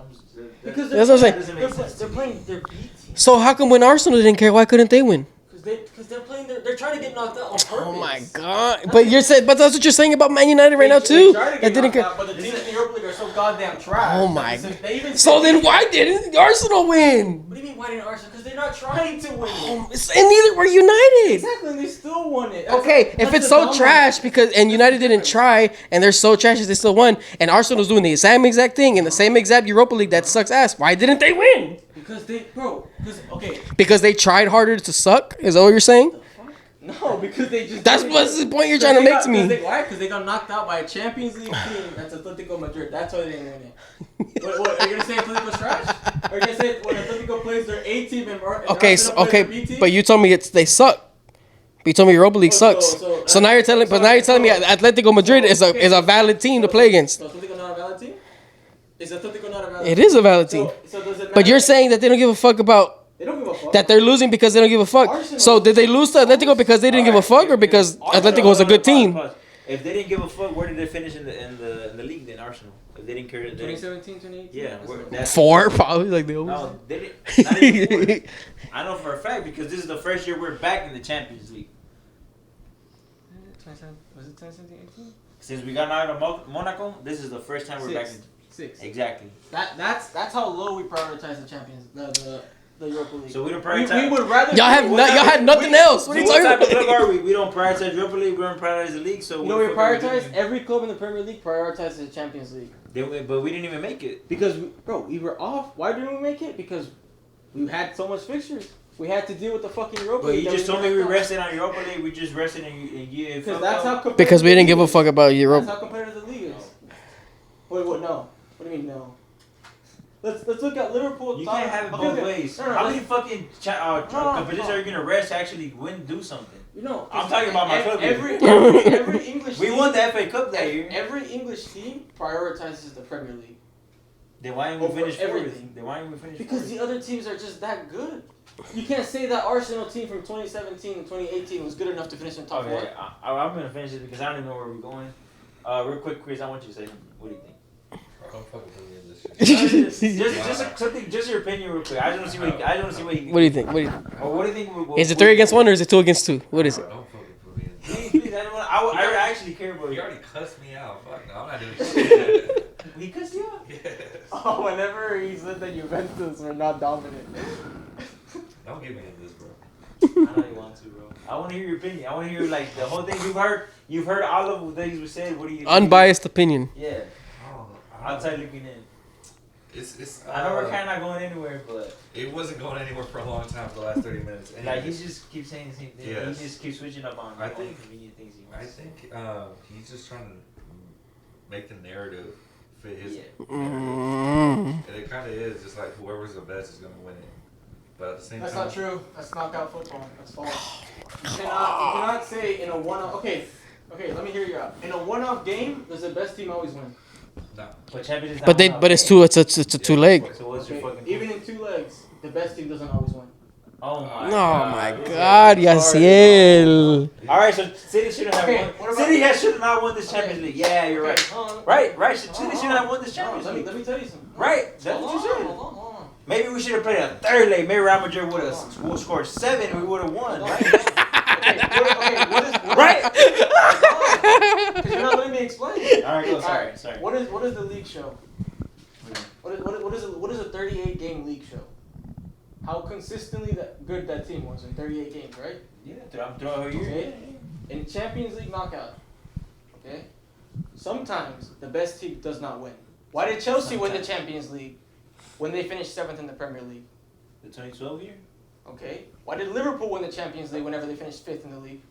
Because That's what I'm saying. they're playing their B team. So how come when Arsenal didn't care, why couldn't they win? Because they're playing they're trying to get knocked out on purpose. Oh my god! But that's what you're saying about Man United right now too. That didn't care. But the teams in the Europa League are so goddamn trash. Oh my god! So then why didn't Arsenal win? What do you mean? Why didn't Arsenal? Because they're not trying to win it. And neither were United. Exactly, and they still won it. Okay, if it's so trash and United didn't try and they're so trash that they still won, and Arsenal's doing the same exact thing in the same exact Europa League that sucks ass, why didn't they win? Because they tried harder to suck. Is that what you're saying? No, because they just. That's what's the point you're trying to make to me. Why? Because they got knocked out by a Champions League team that's Atletico Madrid. That's why they didn't win it. What are you gonna say? Atletico's trash? Are you gonna say when Atletico plays their A team and Okay, Arsenal plays their B team? but you told me they suck. But you told me Europa League sucks. So now you're telling me Atletico Madrid is a valid team to play against. So Atletico not a valid team? Is Atletico not a valid team? It is a valid team. So does it matter? But you're saying that they don't give a fuck about. They don't give a fuck. That they're losing because they don't give a fuck. Arsenal. So did they lose to Atletico because they didn't give a fuck, or because Atletico was a good team? If they didn't give a fuck, where did they finish in the league then? Arsenal. If they didn't care. 2017, 2018. Yeah, that's 4 probably, like they always. No, they didn't. Not even 4. I know for a fact because this is the first year we're back in the Champions League. Was it 2017, 18? Since we got out of Monaco, this is the first time we're back in. 6. Exactly. That's how low we prioritize the Champions, the Europa League. So we don't prioritize. We would rather. Y'all had nothing else. What are you What talking type of about? club are we? We don't prioritize Europa League. We don't prioritize the league. So we prioritize every club in the Premier League prioritizes the Champions League. But we didn't even make it Because we were off. Why didn't we make it? Because we had so much fixtures. We had to deal with the fucking Europa League. But you just told me we rested on Europa League. We just rested and you. Because that's how. Because we didn't give a fuck about That's Europe. how competitive the league is. Wait, what? No. What do you mean no? Let's look at Liverpool. You can't have it both ways. No, How many fucking competitions are you gonna rest to actually do something? You know, I'm talking about my club. Every English. We team, won the FA Cup that year. Every English team prioritizes the Premier League. Then why didn't we Over finish fourth? everything. Then why didn't we finish Because fourth? the other teams are just that good. You can't say that Arsenal team from 2017 and 2018 was good enough to finish in top 4. Okay, I'm gonna finish it because I don't even know where we're going. Real quick, Chris, I want you to say something. What do you think? Don't fucking put me in this shit. just your opinion, real quick. I just want to see what he. What do you think? What do you think? Is it 3 against 1 or is it 2 against 2? What is it? Don't fucking put me in this. Please, I actually care about You you. already cussed me out. Fuck no, I'm not doing shit. He cussed you out. Yes. Oh, whenever he said that Juventus were not dominant. Don't get me in this, bro. I know you want to, bro. I want to hear your opinion. I want to hear like the whole thing you've heard. You've heard all of the things we said. What do you? Unbiased opinion. Yeah, Oh, outside looking in. It's. I know we're kind of not going anywhere, but It wasn't going anywhere for a long time for the last 30 minutes. like he Anyways, just keeps saying the same thing. Yes. He just keeps switching up on I all think- the convenient things he I wants. think he's just trying to make the narrative fit his. Yeah. Mm. And it kind of is just like whoever's the best is gonna win it. But at the same That's time, not true. That's knockout football. That's false. You cannot say in a one-off. Okay, let me hear you out. In a one-off game, does the best team always win? no. But champions. But it's two. It's a 2 leg. So what's your fucking? Even in 2 legs, the best team doesn't always win. Oh my. Oh my God, Yaciel. All right, so City should have Okay, won. what about- City should not won this Champions League. Yeah, you're right. Right. City should have won this Champions League. Let me tell you something. Right, that's what you said. Hold on. Maybe we should have played a third leg. Maybe Real Madrid would have scored 7 and we would have won. Right? What is Right. Because you're not letting me explain. All right, go. Alright, Sorry. What is the league show? What is a 38 game league show? How consistently good that team was in 38 games, right? Yeah, I'm throwing you. Okay. In Champions League knockout, okay. Sometimes the best team does not win. Why did Chelsea win the Champions League when they finished 7th in the Premier League? The 2012 year. Okay. Why did Liverpool win the Champions League whenever they finished 5th in the league?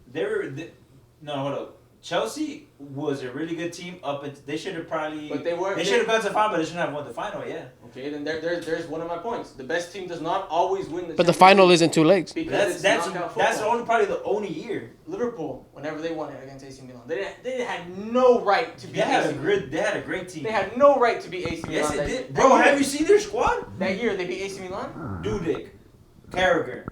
No, hold up. Chelsea was a really good team they should have probably. But they weren't. They should have gone to the final, but they shouldn't have won the final. Yeah. Okay, then there's one of my points. The best team does not always win the. But the Champions final League is in 2 legs. because That's it's knockout football. probably the only year. Liverpool, whenever they won it against AC Milan, they had no right to be. They had AC Milan. They had a great team. They had no right to be AC Milan. Yes, it that did. year. Bro, That have year- you seen their squad? That year they beat AC Milan. Dudek, Carragher,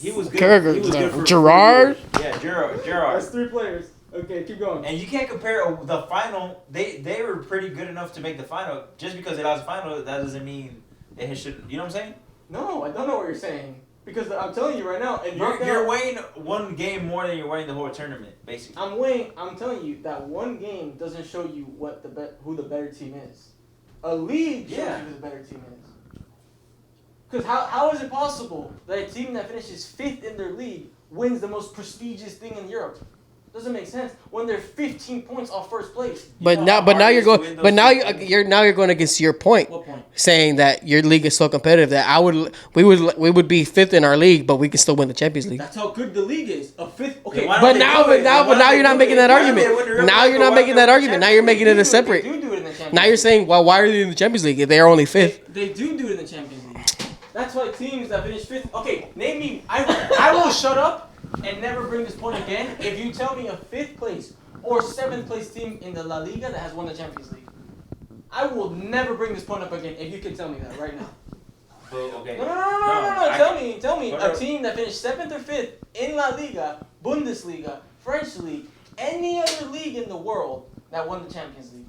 he was good. Carragher, He was good for Gerrard? 4 years. Yeah, Gerrard. That's 3 players. Okay, keep going. And you can't compare the final. They were pretty good enough to make the final. Just because they lost the final, that doesn't mean they should. You know what I'm saying? No, I don't know what you're saying. Because I'm telling you right now, and You're weighing one game more than you're weighing the whole tournament, basically. I'm telling you that one game doesn't show you who the better team is. A league shows you who the better team is. Because how is it possible that a team that finishes 5th in their league wins the most prestigious thing in Europe? Doesn't make sense when they're 15 points off first place. But now you're going. But now you're going against your point, What point? saying that your league is so competitive that we would be 5th in our league, but we can still win the Champions League. That's how good the league is. A 5th. Okay. But now you're not making that argument. Now you're not making that argument. Now you're making it a separate. They do it in the Champions Now you're saying, well, why are they in the Champions League if they are only 5th? They do it in the Champions League. That's why teams that finish 5th. Okay, name me. I will shut up and never bring this point again if you tell me a 5th place or 7th place team in the La Liga that has won the Champions League. I will never bring this point up again if you can tell me that right now. Okay. No. Tell me a team that finished 7th or 5th in La Liga, Bundesliga, French league, any other league in the world that won the Champions League.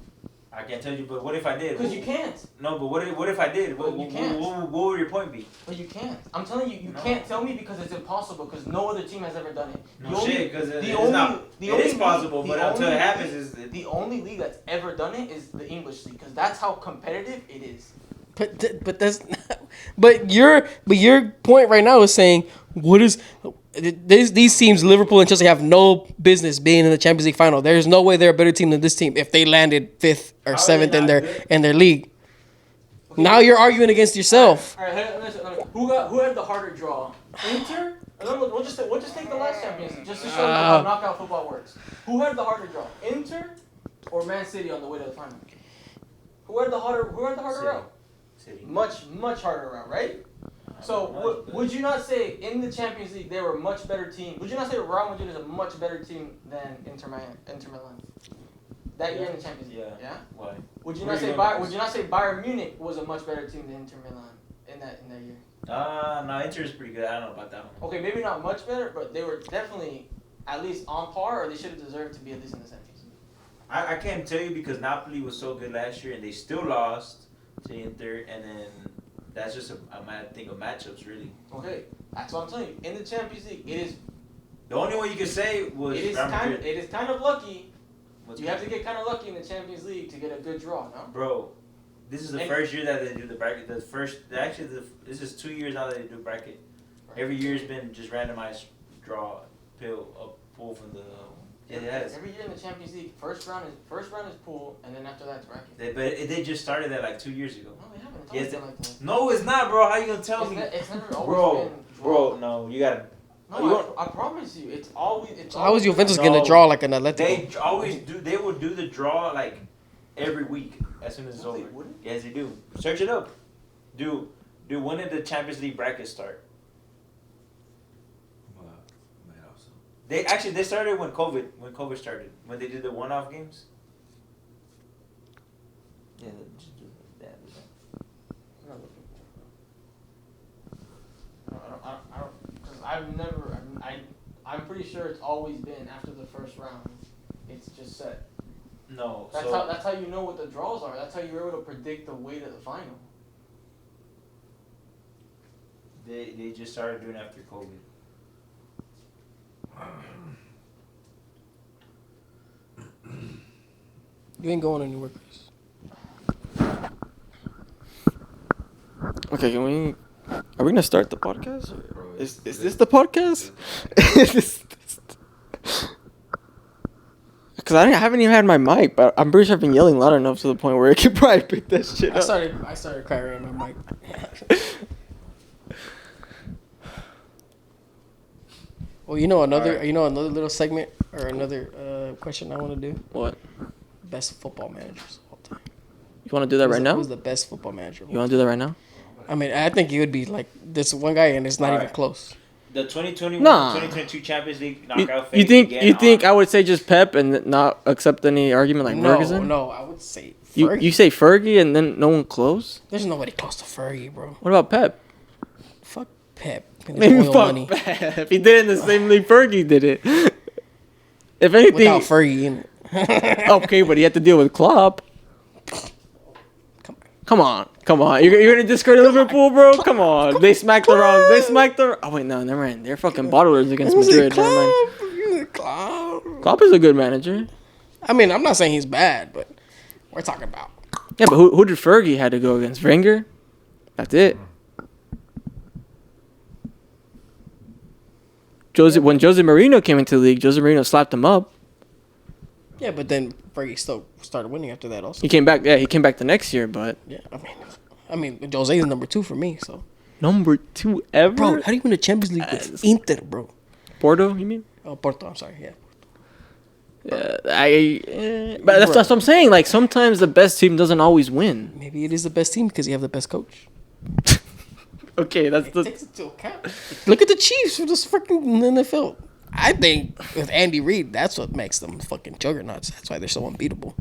I can't tell you, but what if I did? Because you can't. No, but what if I did? What would your point be? But you can't. I'm telling you, you can't tell me because it's impossible. Because no other team has ever done it. Because it is possible, but until it happens, is the only league that's ever done it is the English league. Because that's how competitive it is. But that's not, but your point right now is saying what is these teams, Liverpool and Chelsea, have no business being in the Champions League final. There's no way they're a better team than this team if they landed 5th or 7th in their league. Okay. Now you're arguing against yourself. All right, who had the harder draw? Inter? We'll just take the last Champions League just to show you how knockout football works. Who had the harder draw? Inter or Man City on the way to the final? Who had the harder route? City. Much harder route, right? So would you not say in the Champions League they were a much better team? Would you not say Real Madrid is a much better team than Inter Milan? That year in the Champions League. Yeah. Why? Would you not say Bayern Munich was a much better team than Inter Milan in that year? No, Inter is pretty good. I don't know about that one. Okay, maybe not much better, but they were definitely at least on par, or they should have deserved to be at least in the semis. I can't tell you because Napoli was so good last year and they still lost to Inter, and then that's just a mad thing of matchups, really. Okay, that's what I'm telling you. In the Champions League, it is. The only way you could say was it is kind of lucky. You have to get kind of lucky in the Champions League to get a good draw, no? Bro, this is the first year that they do the bracket. This is 2 years now that they do bracket. Right. Every year's been just randomized draw, pull from the. It has. Every year in the Champions League, first round is pool, and then after that it's bracket. They just started that like 2 years ago. No, they haven't. It's always been like that. No, it's not, bro. How you gonna tell me? It's never always been draw. Bro, no, you gotta. No, I promise you, it's always. How is Juventus gonna draw like an Atletico? They always do. They would do the draw like every week as soon as it's over. Yes, they do. Search it up. Do when did the Champions League bracket start? They started when COVID started, when they did the one-off games. Yeah, just do that. I don't, because I'm pretty sure it's always been after the first round. It's just set. No, that's how you know what the draws are. That's how you're able to predict the way to the final. They just started doing it after COVID. You ain't going anywhere, Chris. Okay, are we gonna start the podcast? Is this the podcast? Because I haven't even had my mic, but I'm pretty sure I've been yelling loud enough to the point where it could probably pick that shit up. I started carrying my mic. Well, another little segment or another question I want to do. What? Best football managers of all time. You want to do that right now? Who's the best football manager? You want to do that right now? I mean, I think it would be like this one guy, and it's not even close. The 2022 Champions League knockout phase. You think I would say just Pep and not accept any argument like Ferguson? No, I would say Fergie. You say Fergie and then no one close? There's nobody close to Fergie, bro. What about Pep? Fuck Pep. Maybe fuck Pep. He did it in the same league Fergie did it. If anything, without Fergie in it. Okay, but he had to deal with Klopp. Come on. You're gonna discredit Liverpool, bro? Come on. They smacked the wrong. Oh wait, no, never mind. They're fucking bottlers against Madrid. Klopp is a good manager. I mean, I'm not saying he's bad, but we're talking about. Yeah, but who did Fergie had to go against? Wenger? That's it. When Jose Mourinho came into the league, Jose Mourinho slapped him up. Yeah, but then Fergie still started winning after that. Also, He came back. Yeah, he came back the next year, but yeah. I mean, Jose is number 2 for me. So, number 2 ever. bro, how do you win the Champions League with Inter, bro? Porto, you mean? Oh, Porto. I'm sorry. Yeah. But that's what I'm saying. Like sometimes the best team doesn't always win. Maybe it is the best team because you have the best coach. Okay, that's the. Takes into account. Look at the Chiefs for this freaking NFL. I think with Andy Reid, that's what makes them fucking juggernauts. That's why they're so unbeatable.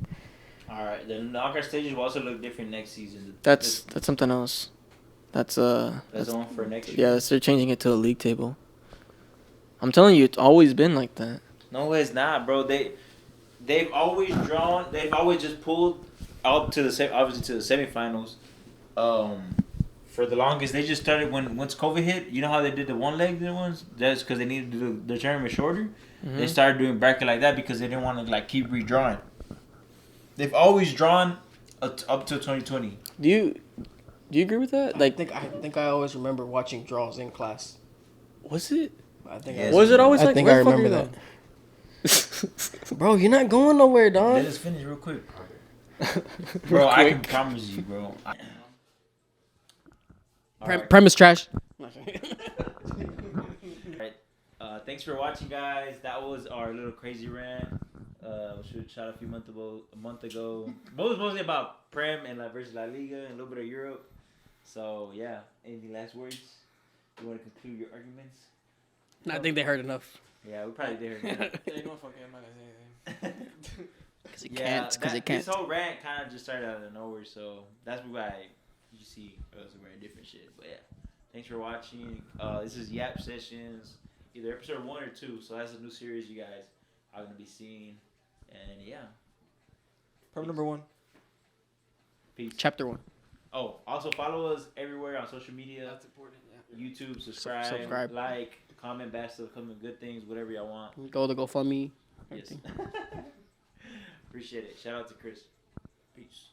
All right, the knockout stages will also look different next season. That's something else. That's on for next year. Yeah, they're changing it to a league table. I'm telling you, it's always been like that. No, it's not, bro. They've always drawn. They've always just pulled up to the obviously to the semifinals. For the longest, they just started once COVID hit. You know how they did the one leg ones? That's because they needed to do the tournament shorter. Mm-hmm. They started doing bracket like that because they didn't want to like keep redrawing. They've always drawn up to 2020. Do you agree with that? Like, I think I always remember watching draws in class. was it? I think Yes. Was it always I like? think where I the fuck remember are you that. Bro, you're not going nowhere, Let dog. us finish real quick, bro. I can promise you, bro. All right. Premise trash. Thanks for watching, guys. That was our little crazy rant. We shot a month ago. But it was mostly about Prem and versus La Liga and a little bit of Europe. So yeah, any last words? You want to conclude your arguments? I think they heard enough. Yeah, we probably did. Yeah, you know, fuck it, I'm not gonna say anything. Because it can't. Because it can't. This whole rant kind of just started out of nowhere, so that's why you see us wearing different shit. But yeah, thanks for watching. This is Yap Sessions, either episode 1 or 2. So that's a new series you guys are gonna be seeing, and yeah. Problem number 1. Peace. Chapter 1. Oh, also follow us everywhere on social media. That's important. Yeah. YouTube, subscribe, like, comment, bad stuff, comment, good things, whatever y'all want. Go to GoFundMe. Yes. Everything. Appreciate it. Shout out to Chris. Peace.